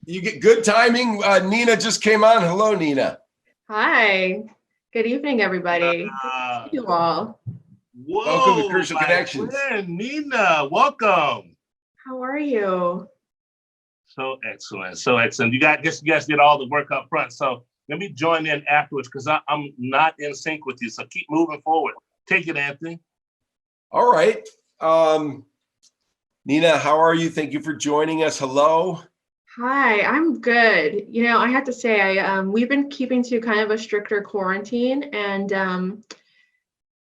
You get good timing. Nina just came on. Hello, Nina. Hi. Good evening, everybody. Good to see you all. Welcome to Whoa, Crucial my Connections. friend Nina, welcome. How are you? So excellent, so excellent. Guess you guys did all the work up front. So let me join in afterwards because I'm not in sync with you. So keep moving forward. Take it, Anthony. All right. Nina, how are you? Thank you for joining us. Hello. Hi, I'm good. I have to say, we've been keeping to kind of a stricter quarantine, and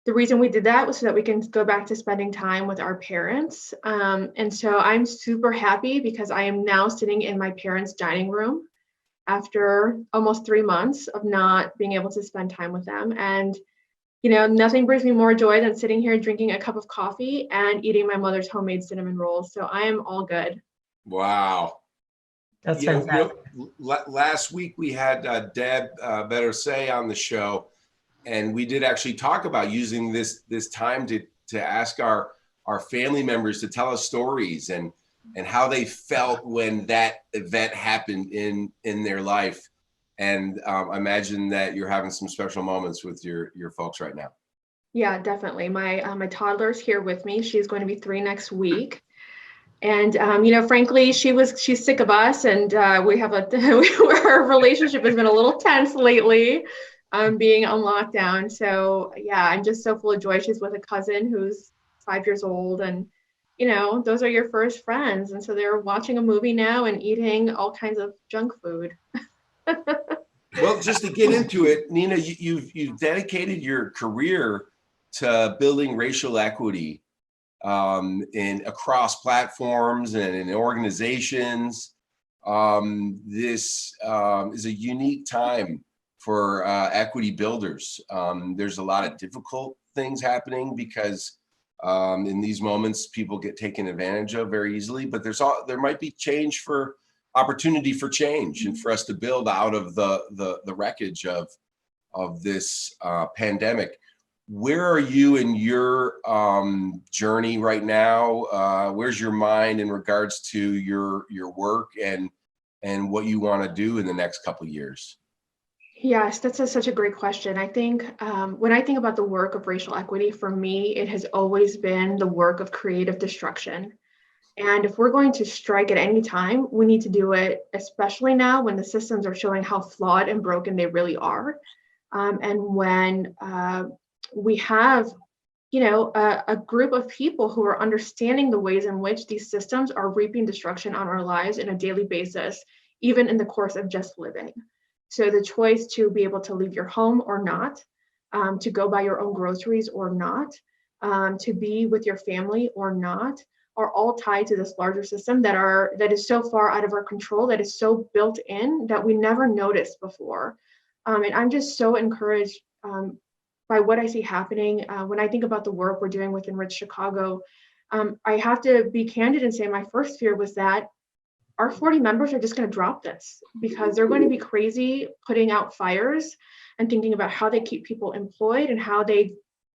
the reason we did that was so that we can go back to spending time with our parents. And so I'm super happy because I am now sitting in my parents' dining room after almost 3 months of not being able to spend time with them. And nothing brings me more joy than sitting here drinking a cup of coffee and eating my mother's homemade cinnamon rolls. So I am all good. Wow. That's fantastic. Last week we had Deb Better on the show, and we did actually talk about using this time to ask our family members to tell us stories and how they felt when that event happened in their life. And I imagine that you're having some special moments with your folks right now. Yeah, definitely. My toddler's here with me. She's going to be 3 next week. And frankly, she's sick of us, and we have our relationship has been a little tense lately, being on lockdown. So yeah, I'm just so full of joy. She's with a cousin who's 5 years old, and those are your first friends, and so they're watching a movie now and eating all kinds of junk food. Well, just to get into it, Nina, you've dedicated your career to building racial equity in across platforms and in organizations. This is a unique time for equity builders. There's a lot of difficult things happening because in these moments people get taken advantage of very easily, but there might be opportunity for change and for us to build out of the wreckage of this pandemic. Where are you in your journey right now? Where's your mind in regards to your work and what you want to do in the next couple of years? Yes, that's such a great question. I think when I think about the work of racial equity, for me, it has always been the work of creative destruction. And if we're going to strike at any time, we need to do it, especially now when the systems are showing how flawed and broken they really are. And when we have, a group of people who are understanding the ways in which these systems are reaping destruction on our lives on a daily basis, even in the course of just living. So the choice to be able to leave your home or not, to go buy your own groceries or not, to be with your family or not, are all tied to this larger system that is so far out of our control, that is so built in that we never noticed before. And I'm just so encouraged by what I see happening. When I think about the work we're doing with Enrich Chicago, I have to be candid and say my first fear was that our 40 members are just going to drop this because they're going to be crazy putting out fires and thinking about how they keep people employed and how they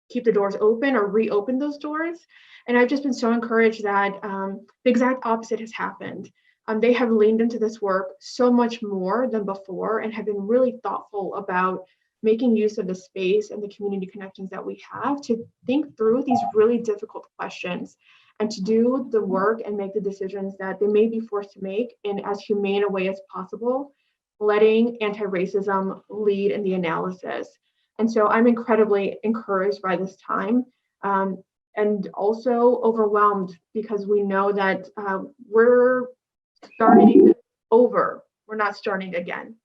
keep the doors open or reopen those doors. And I've just been so encouraged that the exact opposite has happened. They have leaned into this work so much more than before and have been really thoughtful about making use of the space and the community connections that we have to think through these really difficult questions and to do the work and make the decisions that they may be forced to make in as humane a way as possible, letting anti-racism lead in the analysis. And so I'm incredibly encouraged by this time, and also overwhelmed because we know that we're starting over. We're not starting again,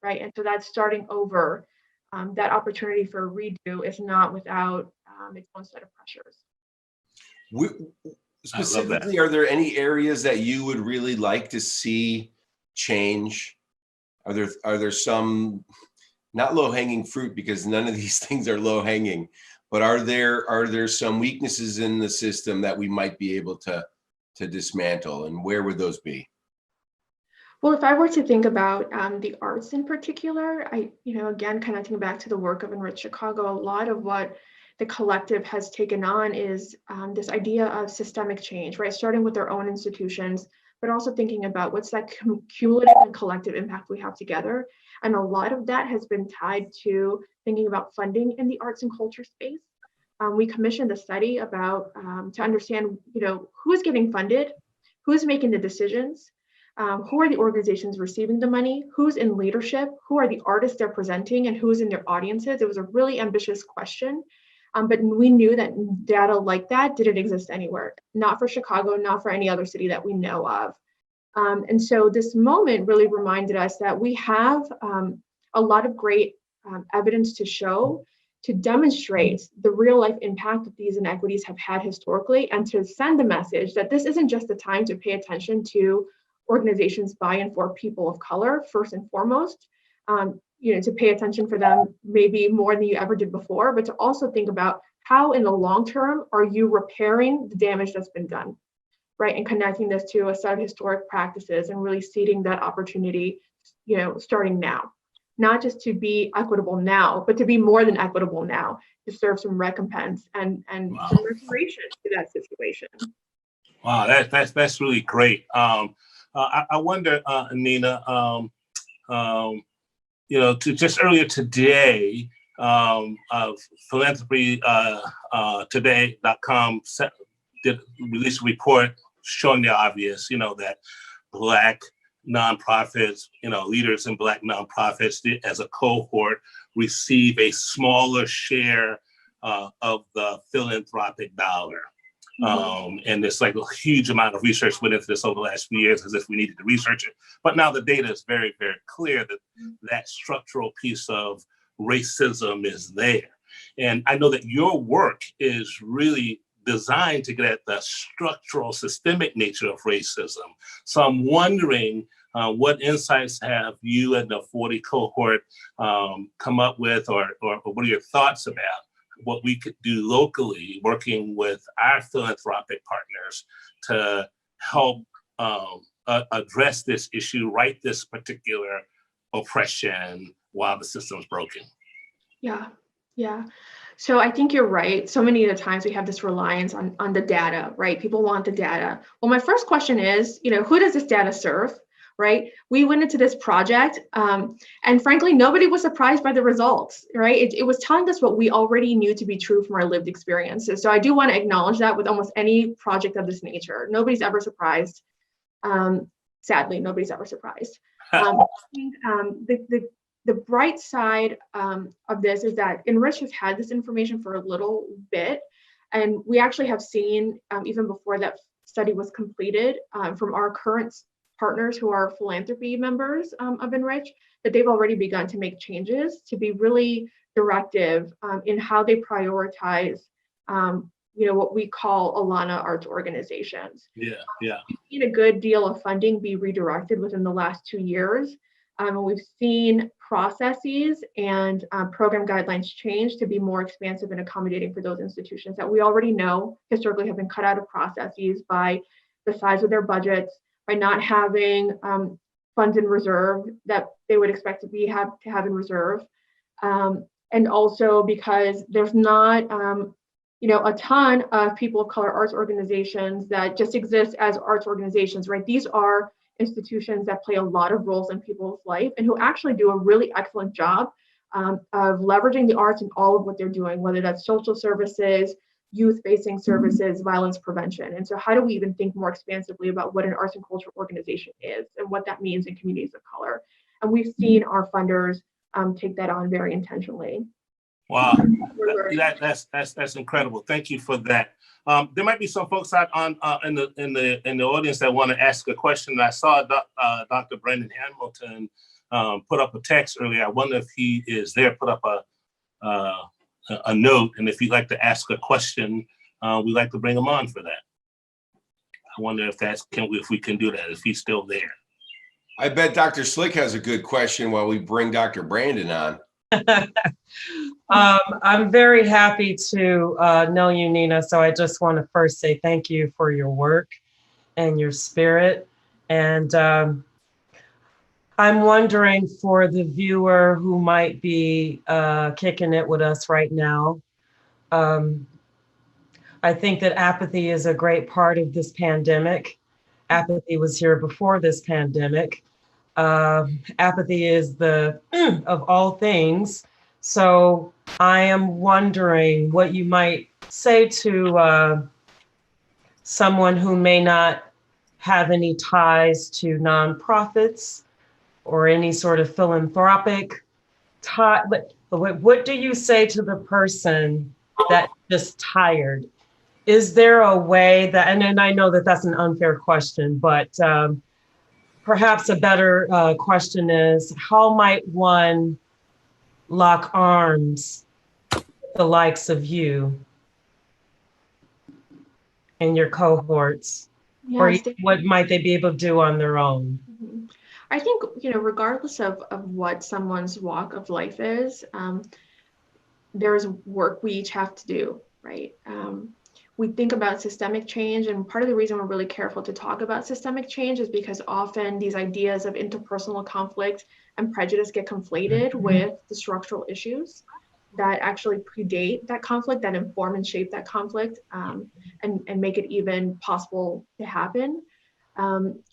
right? And so that starting over, that opportunity for a redo is not without its own set of pressures. Specifically, are there any areas that you would really like to see change? Are there some, not low-hanging fruit because none of these things are low-hanging, but are there some weaknesses in the system that we might be able to dismantle, and where would those be? Well, if I were to think about the arts in particular, again, connecting back to the work of Enrich Chicago, a lot of what the collective has taken on is this idea of systemic change, right? Starting with their own institutions, but also thinking about what's that cumulative and collective impact we have together. And a lot of that has been tied to thinking about funding in the arts and culture space. We commissioned a study about to understand, who is getting funded, who's making the decisions, who are the organizations receiving the money, who's in leadership, who are the artists they're presenting, and who's in their audiences. It was a really ambitious question, but we knew that data like that didn't exist anywhere, not for Chicago, not for any other city that we know of. And so this moment really reminded us that we have a lot of great evidence to show, to demonstrate the real life impact that these inequities have had historically, and to send the message that this isn't just the time to pay attention to organizations by and for people of color, first and foremost, to pay attention for them maybe more than you ever did before, but to also think about how in the long term are you repairing the damage that's been done, right? And connecting this to a set of historic practices and really seeding that opportunity, starting now. Not just to be equitable now, but to be more than equitable now, to serve some recompense and Wow. some reparation to that situation. Wow, that's really great. I wonder, Nina, just earlier today, philanthropytoday.com released a report showing the obvious, that Black nonprofits, leaders in Black nonprofits as a cohort receive a smaller share of the philanthropic dollar. And there's like a huge amount of research went into this over the last few years as if we needed to research it. But now the data is very, very clear that that structural piece of racism is there. And I know that your work is really designed to get at the structural systemic nature of racism. So I'm wondering what insights have you and the 40 cohort come up with, or what are your thoughts about what we could do locally, working with our philanthropic partners to help address this issue, right this particular oppression while the system's broken? Yeah. So I think you're right. So many of the times we have this reliance on the data, right? People want the data. Well, my first question is, who does this data serve, right? We went into this project and frankly, nobody was surprised by the results, right? It was telling us what we already knew to be true from our lived experiences. So I do want to acknowledge that with almost any project of this nature, nobody's ever surprised. Sadly, nobody's ever surprised. I think the bright side of this is that Enrich has had this information for a little bit, and we actually have seen, even before that study was completed, from our current partners who are philanthropy members of Enrich, that they've already begun to make changes to be really directive in how they prioritize what we call Alana arts organizations. Yeah. We've seen a good deal of funding be redirected within the last 2 years. And we've seen processes and program guidelines change to be more expansive and accommodating for those institutions that we already know historically have been cut out of processes by the size of their budgets, by not having funds in reserve that they would expect to have in reserve, and also because there's not a ton of people of color arts organizations that just exist as arts organizations, right? These are institutions that play a lot of roles in people's life and who actually do a really excellent job of leveraging the arts in all of what they're doing, whether that's social services, youth-facing services, violence prevention. And so how do we even think more expansively about what an arts and culture organization is and what that means in communities of color? And we've seen our funders take that on very intentionally. Wow, that's incredible. Thank you for that. There might be some folks out in the audience that want to ask a question. I saw Dr. Brandon Hamilton put up a text earlier. I wonder if he is there. Put up a note, and if you'd like to ask a question, we'd like to bring him on for that. I wonder if we can do that, if he's still there. I bet Dr. Slick has a good question while we bring Dr. Brandon on. I'm very happy to know you, Nina. So I just want to first say thank you for your work and your spirit. And I'm wondering, for the viewer who might be kicking it with us right now, I think that apathy is a great part of this pandemic. Apathy was here before this pandemic. Apathy is the of all things. So I am wondering what you might say to someone who may not have any ties to nonprofits or any sort of philanthropic tie. But what do you say to the person that's just tired? Is there a way that, and I know that that's an unfair question, but perhaps a better question is, how might one lock arms with the likes of you and your cohorts? Or Yes, what might they be able to do on their own? Mhm. I think, regardless of what someone's walk of life is, there's work we each have to do, right? We think about systemic change, and part of the reason we're really careful to talk about systemic change is because often these ideas of interpersonal conflict and prejudice get conflated with the structural issues that actually predate that conflict, that inform and shape that conflict, and make it even possible to happen.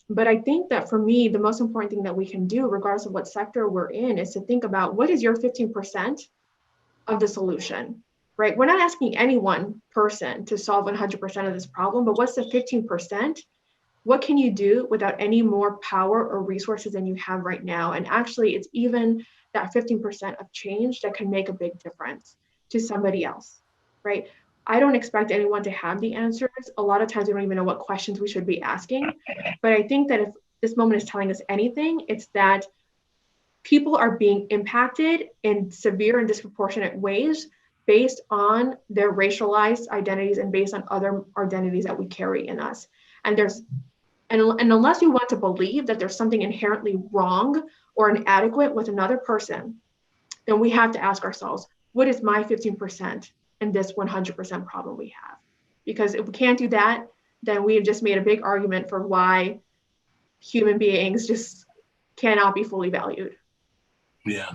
But I think that for me, the most important thing that we can do, regardless of what sector we're in, is to think about what is your 15% of the solution, right? We're not asking any one person to solve 100% of this problem, but what's the 15%? What can you do without any more power or resources than you have right now? And actually, it's even that 15% of change that can make a big difference to somebody else, right? I don't expect anyone to have the answers. A lot of times we don't even know what questions we should be asking. But I think that if this moment is telling us anything, it's that people are being impacted in severe and disproportionate ways based on their racialized identities and based on other identities that we carry in us. And unless you want to believe that there's something inherently wrong or inadequate with another person, then we have to ask ourselves, what is my 15% in this 100% problem we have? Because if we can't do that, then we have just made a big argument for why human beings just cannot be fully valued. Yeah.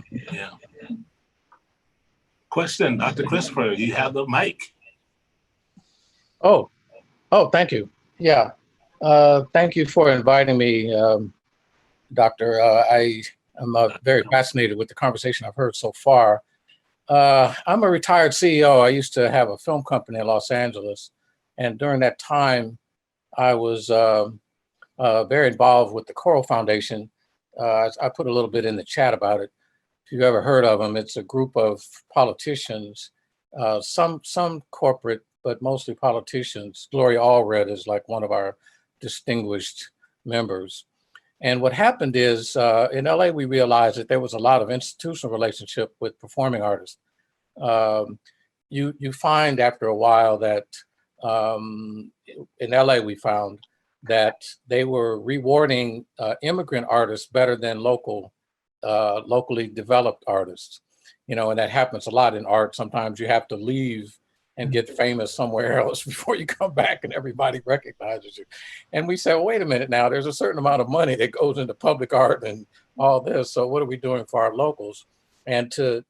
Question, Dr. Christopher, you have the mic. Oh, thank you. Yeah. Thank you for inviting me, Doctor. I am very fascinated with the conversation I've heard so far. I'm a retired CEO. I used to have a film company in Los Angeles. And during that time, I was very involved with the Coral Foundation. I put a little bit in the chat about it. If you've ever heard of them, it's a group of politicians, some corporate, but mostly politicians. Gloria Allred is like one of our distinguished members. And what happened is in LA, we realized that there was a lot of institutional relationship with performing artists. You find after a while that in LA, we found that they were rewarding immigrant artists better than locally developed artists. And that happens a lot in art. Sometimes you have to leave and get famous somewhere else before you come back and everybody recognizes you. And we said, well, wait a minute now, there's a certain amount of money that goes into public art and all this. So what are we doing for our locals? And to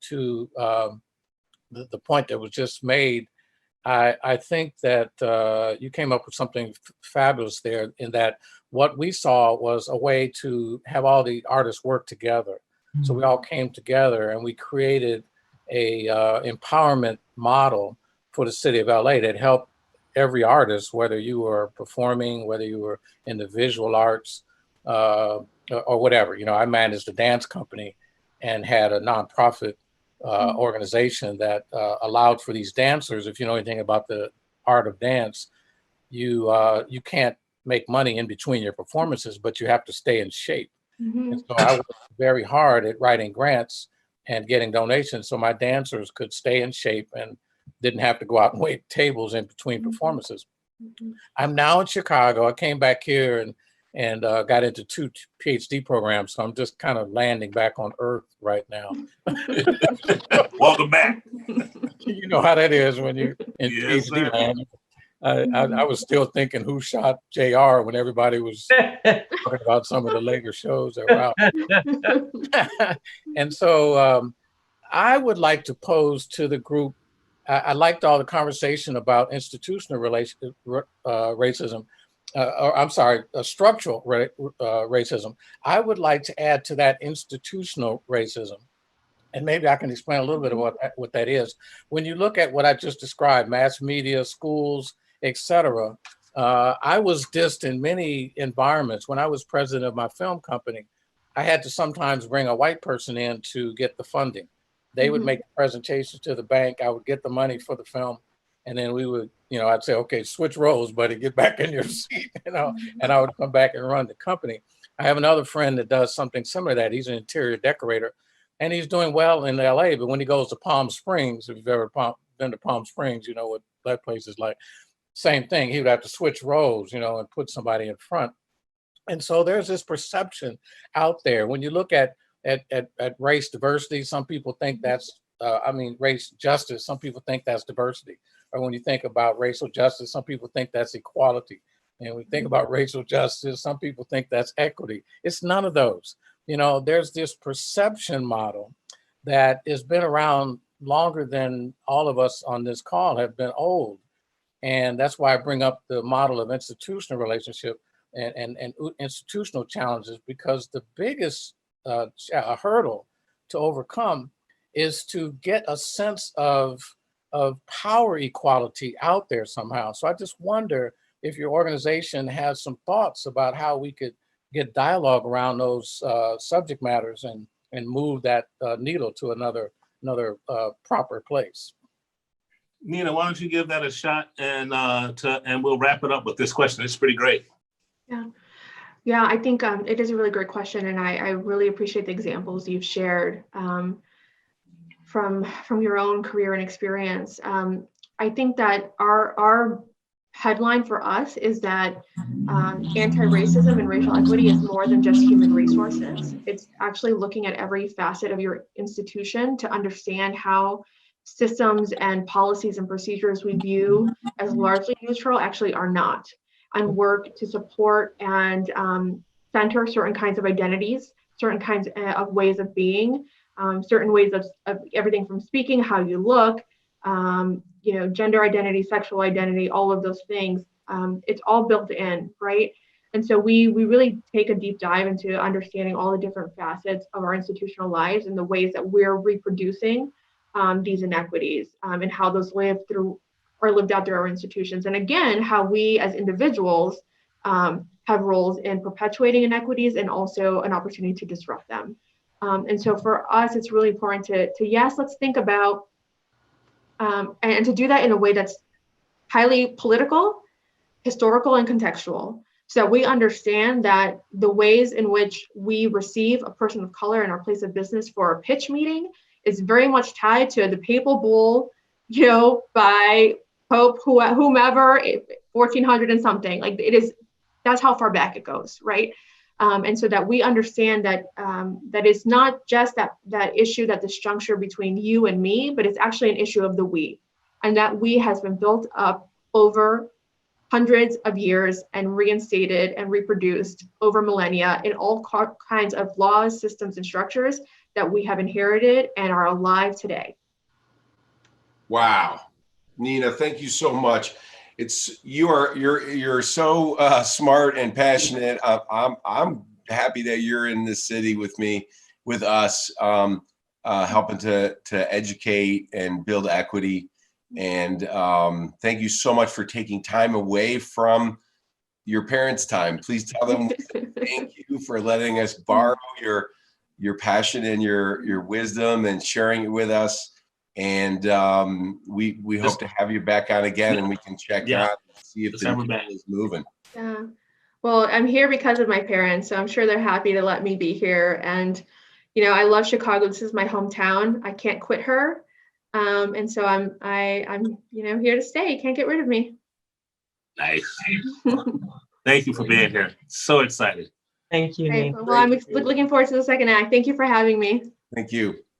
the point that was just made, I think that you came up with something fabulous there, in that what we saw was a way to have all the artists work together. Mm-hmm. So we all came together and we created a empowerment model for the city of LA that helped every artist, whether you were performing, whether you were in the visual arts or whatever. I managed a dance company and had a nonprofit organization that allowed for these dancers. If you know anything about the art of dance, you can't make money in between your performances, but you have to stay in shape. Mm-hmm. And so I worked very hard at writing grants and getting donations so my dancers could stay in shape and didn't have to go out and wait tables in between performances. Mm-hmm. I'm now in Chicago. I came back here and got into 2 PhD programs. So I'm just kind of landing back on Earth right now. Welcome back. You know how that is when you're in Yes, PhD land. I was still thinking who shot JR when everybody was talking about some of the later shows that were out. And so I would like to pose to the group, I liked all the conversation about institutional racism. or I'm sorry, structural racism. I would like to add to that institutional racism. And maybe I can explain a little bit of what that is. When you look at what I just described, mass media, schools, etc., I was dissed in many environments. When I was president of my film company, I had to sometimes bring a white person in to get the funding. They would make presentations to the bank. I would get the money for the film. And then we would, I'd say, okay, switch roles, buddy, get back in your seat, and I would come back and run the company. I have another friend that does something similar to that. He's an interior decorator. And he's doing well in LA, but when he goes to Palm Springs, if you've ever been to Palm Springs, you know what that place is like. Same thing. He would have to switch roles, and put somebody in front. And so there's this perception out there. When you look at race diversity, some people think that's, race justice. Some people think that's diversity. Or when you think about racial justice, some people think that's equality. And when we think about racial justice, some people think that's equity. It's none of those. There's this perception model that has been around longer than all of us on this call have been old. And that's why I bring up the model of institutional relationship and institutional challenges, because the biggest hurdle to overcome is to get a sense of power equality out there somehow. So I just wonder if your organization has some thoughts about how we could get dialogue around those subject matters and move that needle to another proper place. Nina, why don't you give that a shot, and we'll wrap it up with this question. It's pretty great. Yeah, I think it is a really great question, and I really appreciate the examples you've shared from your own career and experience. I think that our headline for us is that anti-racism and racial equity is more than just human resources. It's actually looking at every facet of your institution to understand how systems and policies and procedures we view as largely neutral actually are not, and work to support and center certain kinds of identities, certain kinds of ways of being, certain ways of everything from speaking, how you look, gender identity, sexual identity, all of those things. It's all built in, right? And so we really take a deep dive into understanding all the different facets of our institutional lives and the ways that we're reproducing these inequities and how those lived out through our institutions. And again, how we as individuals have roles in perpetuating inequities and also an opportunity to disrupt them. And so for us, it's really important to yes, let's think about and to do that in a way that's highly political, historical, and contextual, so that we understand that the ways in which we receive a person of color in our place of business for a pitch meeting is very much tied to the papal bull, by Pope whomever, 1400 and something. Like that's how far back it goes, right? And so that we understand that that it's not just that issue, that this juncture between you and me, but it's actually an issue of the we, and that we has been built up over hundreds of years and reinstated and reproduced over millennia in all kinds of laws, systems, and structures that we have inherited and are alive today. Wow, Nina, thank you so much. You're so smart and passionate. I'm happy that you're in this city with us, helping to educate and build equity. And thank you so much for taking time away from your parents' time. Please tell them thank you for letting us borrow your passion and your wisdom and sharing it with us. And we hope to have you back on again, and we can check out and see if the needle is moving. Yeah. Well, I'm here because of my parents, so I'm sure they're happy to let me be here. And I love Chicago. This is my hometown. I can't quit her. And so I'm here to stay. Can't get rid of me. Nice. Thank you for being here. So excited. Thank you, Nina. Well, I'm looking forward to the second act. Thank you for having me. Thank you.